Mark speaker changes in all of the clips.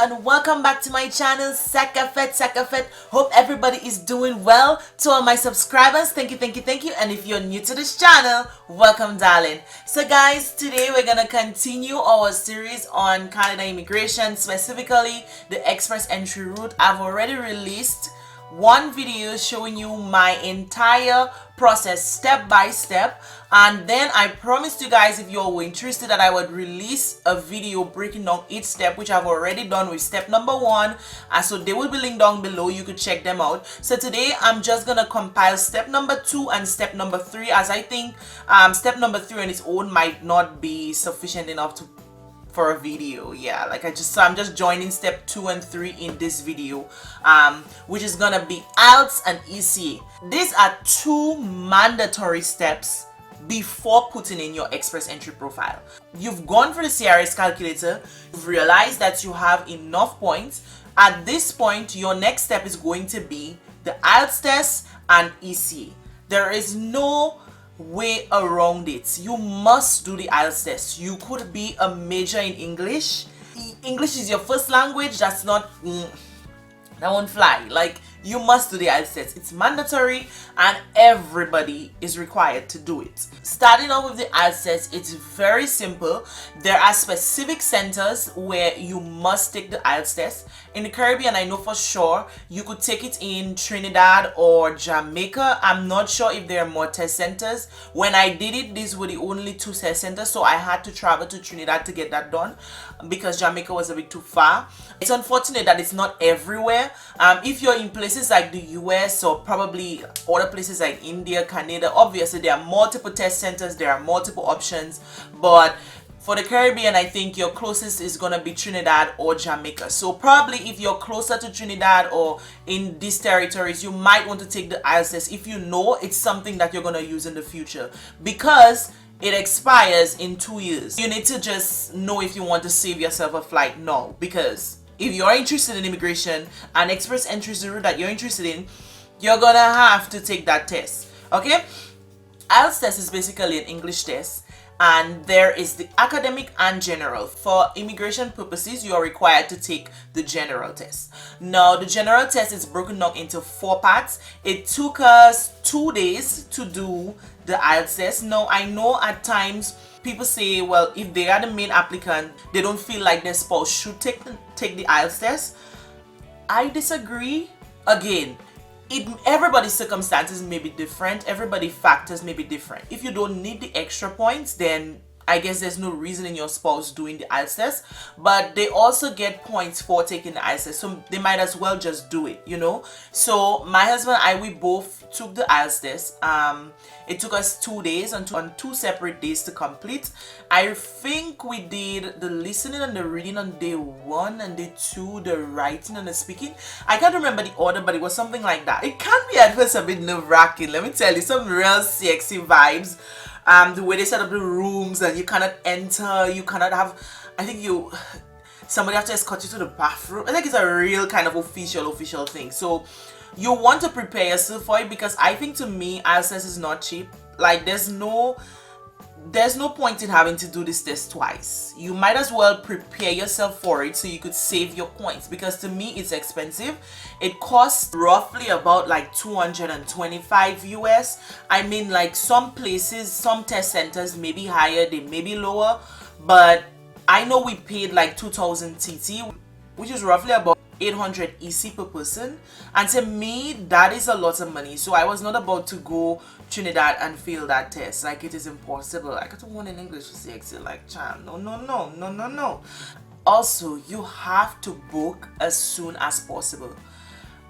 Speaker 1: and welcome back to my channel. Sakafet. Hope everybody is doing well. To all my subscribers, thank you. And if you're new to this channel, welcome, darling. So guys, today we're gonna continue our series on Canada immigration, specifically the express entry route. I've already released one video showing you my entire process step by step, and then I promised you guys, if you're interested, that I would release a video breaking down each step, which I've already done with step number 1, and so they will be linked down below. You could check them out. So today I'm just gonna compile step number 2 and step number 3, as I think step number 3 on its own might not be sufficient enough for a video. Yeah, like I'm just joining step 2 and 3 in this video, which is gonna be Ielts and EC. These are 2 mandatory steps before putting in your express entry profile. You've gone for the CRS calculator, you've realized that you have enough points. At this point, your next step is going to be the Ielts test and EC. There is no way around it. You must do the Ielts test. You could be a major in English. English is your first language. That's not that won't fly. Like, you must do the Ielts test. It's mandatory and everybody is required to do it. Starting off with the Ielts test, it's very simple. There are specific centers where you must take the Ielts test. In the Caribbean, I know for sure you could take it in Trinidad or Jamaica. I'm not sure if there are more test centers. When I did it, these were the only 2 test centers, so I had to travel to Trinidad to get that done because Jamaica was a bit too far. It's unfortunate that it's not everywhere. If you're in places like the US or probably other places like India, Canada, obviously there are multiple test centers, there are multiple options, but for the Caribbean, I think your closest is gonna be Trinidad or Jamaica. So probably if you're closer to Trinidad or in these territories, you might want to take the Ielts test if you know it's something that you're gonna use in the future, because it expires in 2 years. You need to just know if you want to save yourself a flight now, because if you're interested in immigration and express entry is the route that you're interested in, you're gonna have to take that test. Okay? Ielts test is basically an English test, and there is the academic and general. For immigration purposes, you are required to take the general test. Now, the general test is broken down into 4 parts. It took us 2 days to do the Ielts test. Now, I know at times people say, well, if they are the main applicant, they don't feel like their spouse should take the Ielts test. I disagree. Again, everybody's circumstances may be different, everybody's factors may be different. If you don't need the extra points, then I guess there's no reason in your spouse doing the Ielts test, but they also get points for taking the Ielts test, so they might as well just do it, you know. So my husband and I, we both took the Ielts test. It took us 2 days on 2 separate days to complete. I think we did the listening and the reading on day 1, and day 2 the writing and the speaking. I can't remember the order, but it was something like that. It can be at first a bit nerve-wracking, let me tell you. Some real sexy vibes. The way they set up the rooms, and you cannot enter, you cannot have, I think somebody has to escort you to the bathroom. I think it's a real kind of official thing. So you want to prepare yourself for it, because I think, to me, Ielts test is not cheap. Like, there's no point in having to do this test twice. You might as well prepare yourself for it so you could save your points, because to me it's expensive. It costs roughly about like 225 US. I mean, like, some places, some test centers may be higher, they may be lower, but I know we paid like 2000 TT, which is roughly about 800 EC per person, and to me that is a lot of money. So I was not about to go Trinidad and fail that test. Like, it is impossible. I got to one in English to say exit, like, chan, no. Also, you have to book as soon as possible,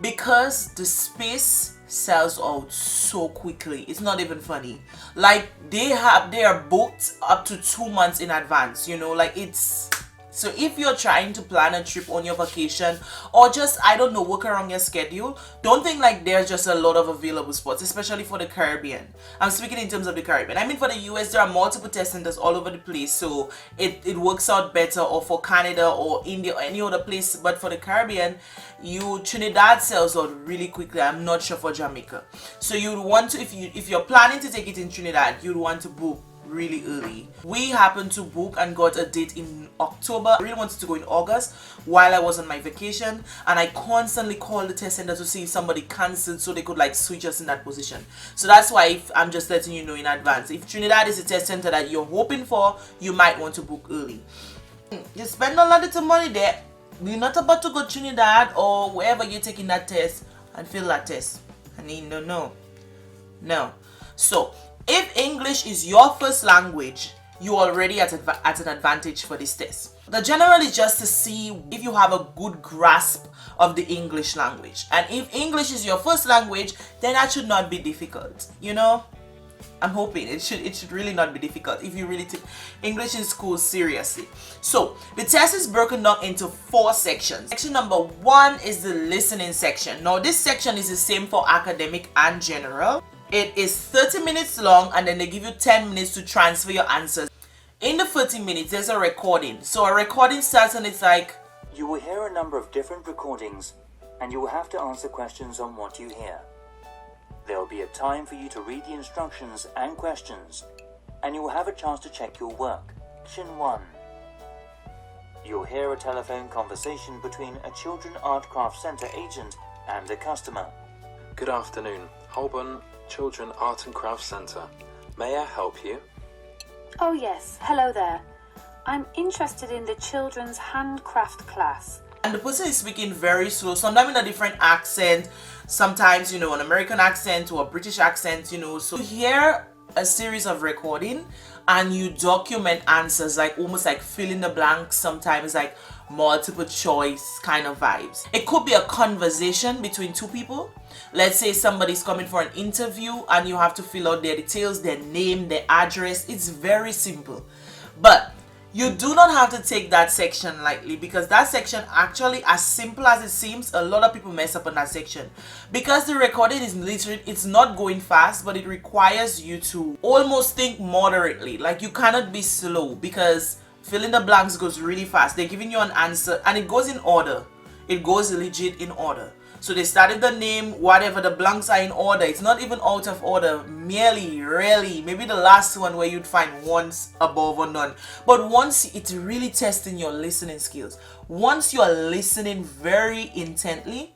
Speaker 1: because the space sells out so quickly. It's not even funny. Like, they are booked up to 2 months in advance, you know. Like, it's so if you're trying to plan a trip on your vacation, or just, I don't know, work around your schedule, don't think like there's just a lot of available spots, especially for the Caribbean. I'm speaking in terms of the Caribbean. I mean, for the US, there are multiple test centers all over the place, so it works out better, or for Canada or India or any other place. But for the Caribbean, Trinidad sells out really quickly. I'm not sure for Jamaica. So you'd want to, if you're planning to take it in Trinidad, you'd want to book really early. We happened to book and got a date in October. I really wanted to go in August while I was on my vacation, and I constantly called the test center to see if somebody canceled so they could like switch us in that position. So that's why if I'm just letting you know in advance, if Trinidad is a test center that you're hoping for, you might want to book early. You spend a lot of money there. You're not about to go Trinidad or wherever you're taking that test and fail that test. I mean, no. So if English is your first language, you're already at an advantage for this test. The general is just to see if you have a good grasp of the English language. And if English is your first language, then that should not be difficult. You know, I'm hoping it should really not be difficult if you really take English in school seriously. So the test is broken down into 4 sections. Section number 1 is the listening section. Now this section is the same for academic and general. It is 30 minutes long, and then they give you 10 minutes to transfer your answers. In the 30 minutes, there's a recording. So a recording starts and it's like,
Speaker 2: you will hear a number of different recordings, and you will have to answer questions on what you hear. There will be a time for you to read the instructions and questions, and you will have a chance to check your work. Section 1. You'll hear a telephone conversation between a Children Art Craft Centre agent and a customer.
Speaker 3: Good afternoon, Holborn Children Art and Craft Centre. May I help you?
Speaker 4: Oh yes, hello there. I'm interested in the children's handcraft class.
Speaker 1: and the person is speaking very slow, sometimes in a different accent, sometimes, you know, an American accent or a British accent, you know. So you hear a series of recording and you document answers, like almost like fill in the blanks, sometimes like multiple choice kind of vibes. It could be a conversation between two people. Let's say somebody's coming for an interview and you have to fill out their details, their name, their address. It's very simple, but you do not have to take that section lightly, because that section, actually, as simple as it seems, a lot of people mess up on that section because the recording is literally, it's not going fast, but it requires you to almost think moderately. Like, you cannot be slow because fill in the blanks goes really fast. They're giving you an answer and it goes in order. It goes legit in order. So they started the name, whatever, the blanks are in order. It's not even out of order, merely, really, maybe the last one where you'd find ones above or none. But once, it's really testing your listening skills. Once you're listening very intently,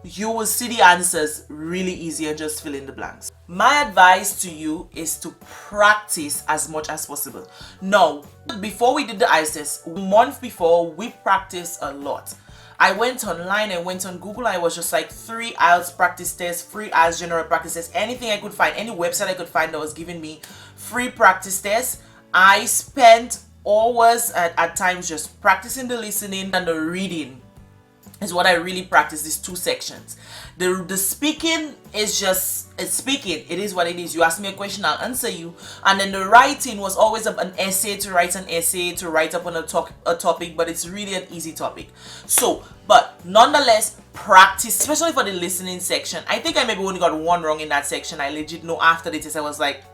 Speaker 1: you will see the answers really easy and just fill in the blanks. My advice to you is to practice as much as possible. Now, before we did the IELTS test, a month before, we practiced a lot. I went online, I went on Google, I was just like 3 IELTS practice tests, 3 IELTS general practice tests, anything I could find, any website I could find that was giving me free practice tests. I spent hours at times just practicing the listening and the reading is what I really practice, these 2 sections. The speaking is just, it's speaking, it is what it is. You ask me a question, I'll answer you. And then the writing was always an essay, to write an essay, to write up on a topic, but it's really an easy topic. So, but nonetheless, practice, especially for the listening section. I think I maybe only got 1 wrong in that section. I legit know after the test, I was like,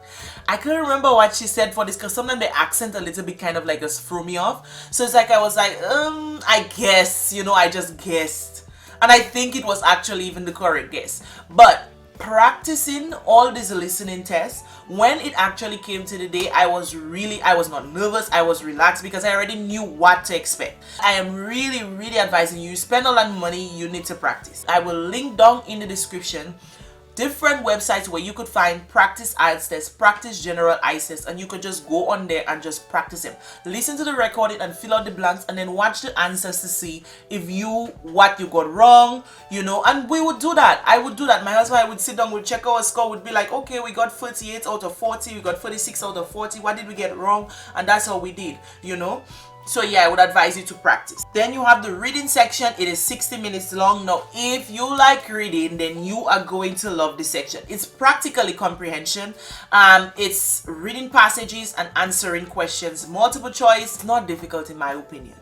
Speaker 1: I couldn't remember what she said for this, because sometimes the accent a little bit kind of like just threw me off. So it's like I was like, I guess, you know, I just guessed. And I think it was actually even the correct guess. But practicing all these listening tests, when it actually came to the day, I was not nervous, I was relaxed because I already knew what to expect. I am really advising you, spend all that money, you need to practice. I will link down in the description different websites where you could find practice IELTS tests, practice general IELTS tests, and you could just go on there and just practice them. Listen to the recording and fill out the blanks, and then watch the answers to see if what you got wrong, you know. And we would do that. I would do that. My husband, I would sit down, would check our score, would be like, okay, we got 38 out of 40, we got 36 out of 40, what did we get wrong? And that's how we did, you know. So yeah, I would advise you to practice. Then you have the reading section. It is 60 minutes long. Now, if you like reading, then you are going to love this section. It's practically comprehension. It's reading passages and answering questions. Multiple choice. It's not difficult in my opinion.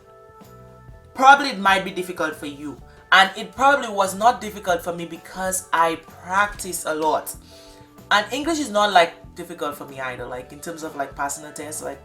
Speaker 1: Probably it might be difficult for you. And it probably was not difficult for me because I practice a lot. And English is not like difficult for me either. Like in terms of like passing a test, like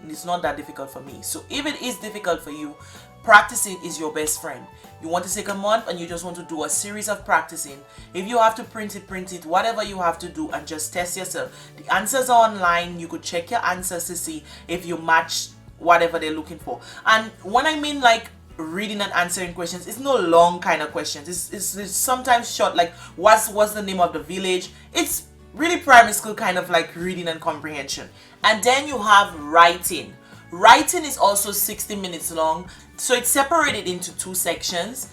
Speaker 1: it's not that difficult for me. So if it is difficult for you, practicing is your best friend. You want to take a month and you just want to do a series of practicing. If you have to print it, whatever you have to do, and just test yourself. The answers are online. You could check your answers to see if you match whatever they're looking for. And when I mean like reading and answering questions, it's no long kind of questions. It's sometimes short, like what's the name of the village. It's really primary school kind of like reading and comprehension. And then you have writing. Writing is also 60 minutes long, so it's separated into 2 sections.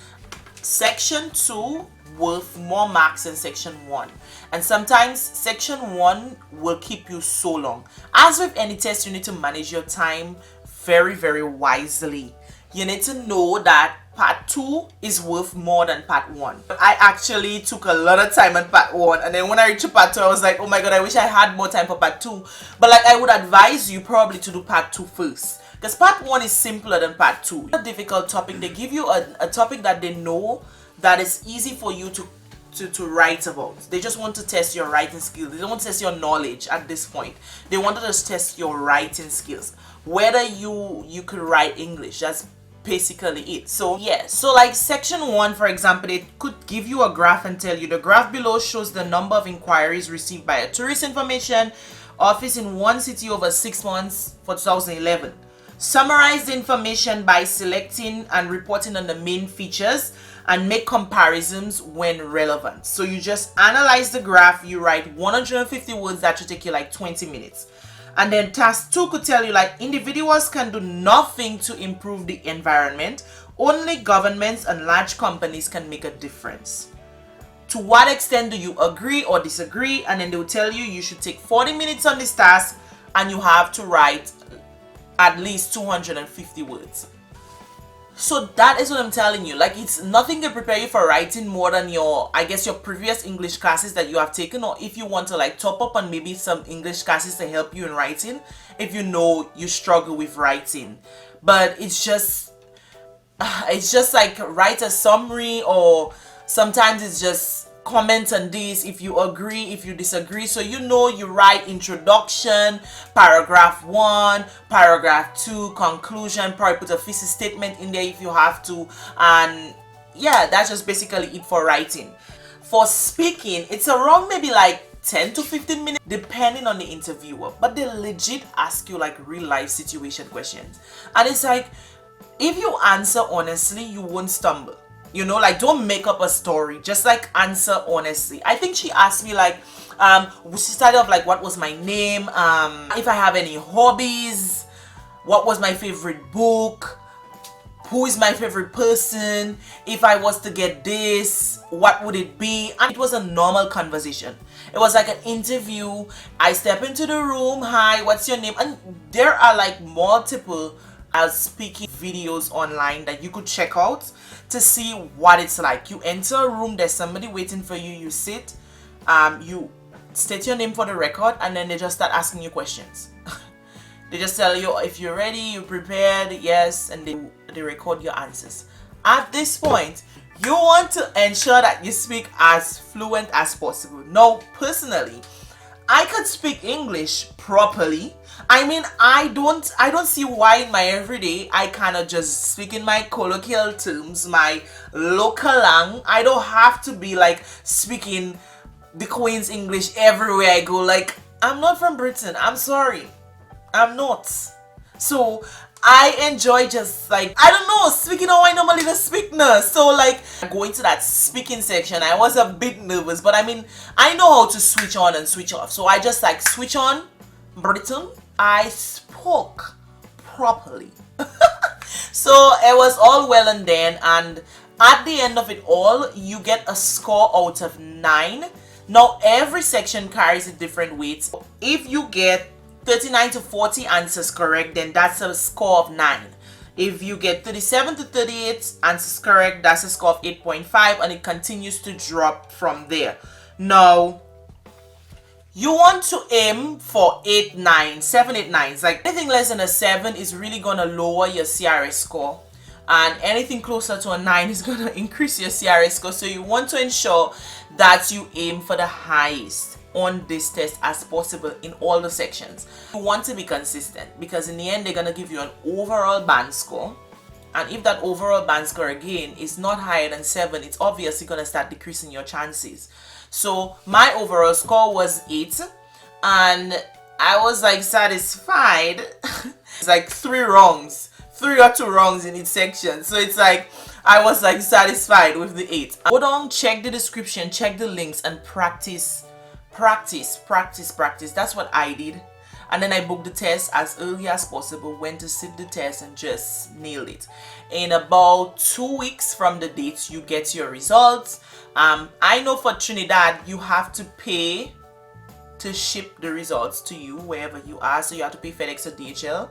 Speaker 1: Section 2 worth more marks than section 1, and sometimes section 1 will keep you so long. As with any test, you need to manage your time very, very wisely. You need to know that part 2 is worth more than part 1. I actually took a lot of time on part 1, and then when I reached part 2, I was like, oh my god, I wish I had more time for part 2. But like, I would advise you probably to do part 2 first, because part 1 is simpler than part 2. A difficult topic, they give you a topic that they know that is easy for you to write about. They just want to test your writing skills. They don't want to test your knowledge at this point. They want to just test your writing skills, whether you could write English. That's basically it. So yeah, so like section 1, for example, it could give you a graph and tell you the graph below shows the number of inquiries received by a tourist information office in one city over 6 months for 2011. Summarize the information by selecting and reporting on the main features and make comparisons when relevant. So you just analyze the graph, you write 150 words. That should take you like 20 minutes. And then task 2 could tell you like individuals can do nothing to improve the environment. Only governments and large companies can make a difference. To what extent do you agree or disagree? And then they will tell you you should take 40 minutes on this task and you have to write at least 250 words. So that is what I'm telling you. Like, it's nothing to prepare you for writing more than your, I guess, your previous English classes that you have taken, or if you want to like top up on maybe some English classes to help you in writing if you know you struggle with writing. But it's just like write a summary, or sometimes it's just comment on this if you agree, if you disagree. So you know, you write introduction, paragraph 1, paragraph 2, conclusion, probably put a thesis statement in there if you have to, and yeah, that's just basically it for writing. For speaking, it's around maybe like 10 to 15 minutes depending on the interviewer, but they legit ask you like real life situation questions, and it's like if you answer honestly, you won't stumble. You know, like, don't make up a story, just like answer honestly. I think she asked me like she started off like, what was my name, if I have any hobbies, what was my favorite book, who is my favorite person, if I was to get this, what would it be? And it was a normal conversation. It was like an interview. I step into the room, hi, what's your name? And there are like multiple speaking videos online that you could check out to see what it's like. You enter a room, there's somebody waiting for you, you sit, you state your name for the record, and then they just start asking you questions. They just tell you if you're ready, you're prepared, yes, and they record your answers. At this point, you want to ensure that you speak as fluent as possible. Now, personally, I could speak English properly. I mean, I don't see why in my everyday I cannot just speak in my colloquial terms, my local lang. I don't have to be like speaking the Queen's English everywhere I go. Like, I'm not from Britain. I'm sorry. I'm not. So I enjoy just like, I don't know, speaking how I normally just speak now. So like going to that speaking section, I was a bit nervous, but I mean, I know how to switch on and switch off. So I just like switch on Britain. I spoke properly. So it was all well and then, and at the end of it all, you get a score out of 9. Now every section carries a different weight. If you get 39 to 40 answers correct, then that's a score of 9. If you get 37 to 38 answers correct, that's a score of 8.5, and it continues to drop from there. Now, you want to aim for 8, 9, 7, 8, 9s. Like anything less than a 7 is really gonna lower your CRS score, and anything closer to a 9 is gonna increase your CRS score. So you want to ensure that you aim for the highest on this test as possible in all the sections. You want to be consistent, because in the end they're gonna give you an overall band score, And if that overall band score again is not higher than 7, it's obviously going to start decreasing your chances. So my overall score was 8, and I was like satisfied. It's like 3 wrongs, 3 or 2 wrongs in each section. So it's like I was like satisfied with the 8. Go down, check the description, check the links, and practice. That's what I did. And then I booked the test as early as possible, went to sit the test and just nailed it. In about 2 weeks from the date you get your results. I know for Trinidad you have to pay to ship the results to you wherever you are, so you have to pay FedEx or DHL.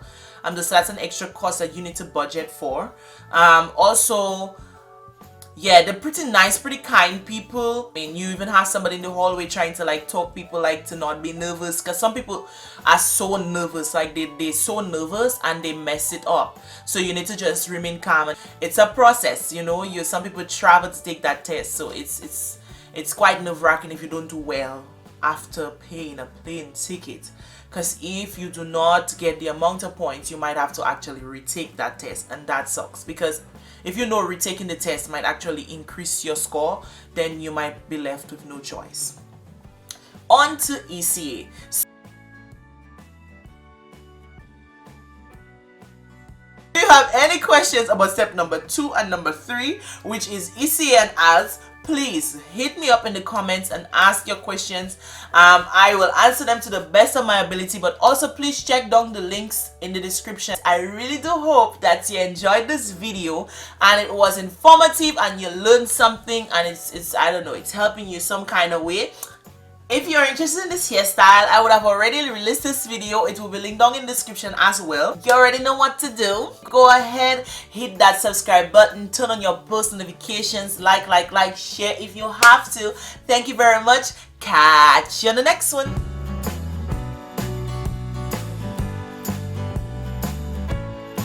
Speaker 1: So that's an extra cost that you need to budget for. Also, yeah, they're pretty nice, pretty kind people. I mean, you even have somebody in the hallway trying to like talk people like to not be nervous, because some people are so nervous, like they're so nervous and they mess it up. So you need to just remain calm. It's a process, you know. Some people travel to take that test, so it's quite nerve-wracking if you don't do well after paying a plane ticket. Because if you do not get the amount of points, you might have to actually retake that test, and that sucks, because if you know retaking the test might actually increase your score, then you might be left with no choice. On to ECA. If you have any questions about step number 2 and number 3, which is ECA and Ielts, please hit me up in the comments and ask your questions. I will answer them to the best of my ability, but also please check down the links in the description. I really do hope that you enjoyed this video and it was informative and you learned something, and it's I don't know, it's helping you some kind of way. If you're interested in this hairstyle, I would have already released this video. It will be linked down in the description as well. You already know what to do. Go ahead, hit that subscribe button, turn on your post notifications, like, share if you have to. Thank you very much. Catch you on the next one.